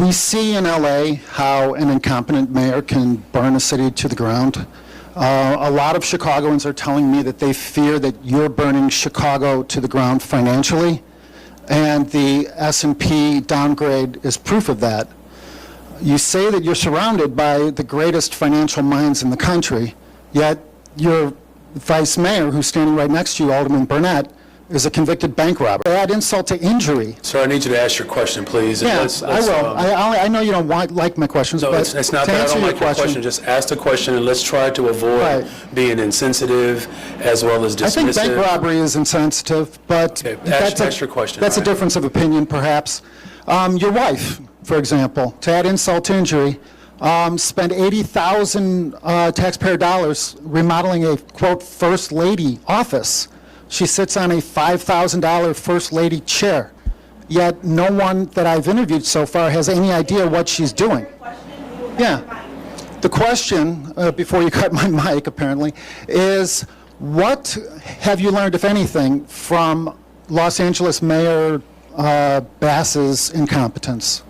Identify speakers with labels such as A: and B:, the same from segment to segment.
A: We see in LA how an incompetent mayor can burn a city to the ground. A lot of Chicagoans are telling me that they fear that you're burning Chicago to the ground financially, and the S&P downgrade is proof of that. You say that you're surrounded by the greatest financial minds in the country, yet your vice mayor, who's standing right next to you, Alderman Burnett, is a convicted bank robber. Add insult to injury.
B: Sir, I need you to ask your question, please.
A: Yeah, I will. I know you don't like my questions,
B: No,
A: but
B: it's not
A: to
B: that I
A: answer
B: don't
A: your
B: like your question. Just ask the question, and let's try to avoid being insensitive as well as dismissive.
A: I think bank robbery is insensitive, but
B: Okay, ask your question,
A: that's a
B: Ryan.
A: difference of opinion, perhaps. Your wife, for example, to add insult to injury, spent 80,000 taxpayer dollars remodeling a, quote, First Lady office. She sits on a $5,000 First Lady chair, yet no one that I've interviewed so far has any idea what she's doing. Yeah. The question, before you cut my mic apparently, is what have you learned, if anything, from Los Angeles Mayor Bass's incompetence?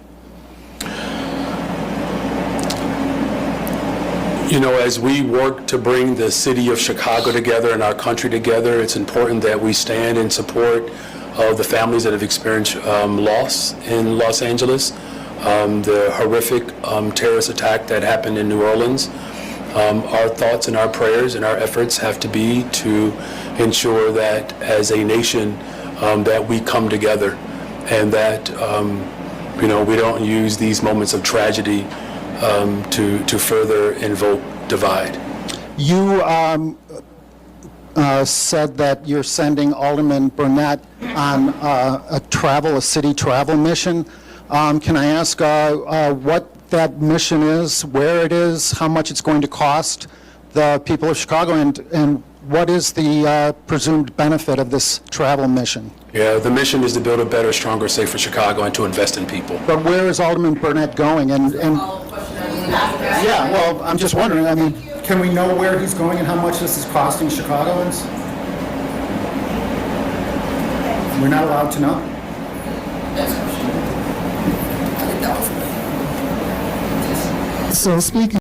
B: You know, as we work to bring the city of Chicago together and our country together, it's important that we stand in support of the families that have experienced loss in Los Angeles. The horrific terrorist attack that happened in New Orleans. Our thoughts and our prayers and our efforts have to be to ensure that as a nation that we come together and that you know, we don't use these moments of tragedy to further invoke divide.
A: You said that you're sending Alderman Burnett on a city travel mission. Can I ask what that mission is, where it is, how much it's going to cost the people of Chicago, and what is the presumed benefit of this travel mission?
B: Yeah, the mission is to build a better, stronger, safer Chicago and to invest in people.
A: But where is Alderman Burnett going? And yeah, well, I'm just wondering, I mean, can we know where he's going and how much this is costing Chicagoans? We're not allowed to know? So speaking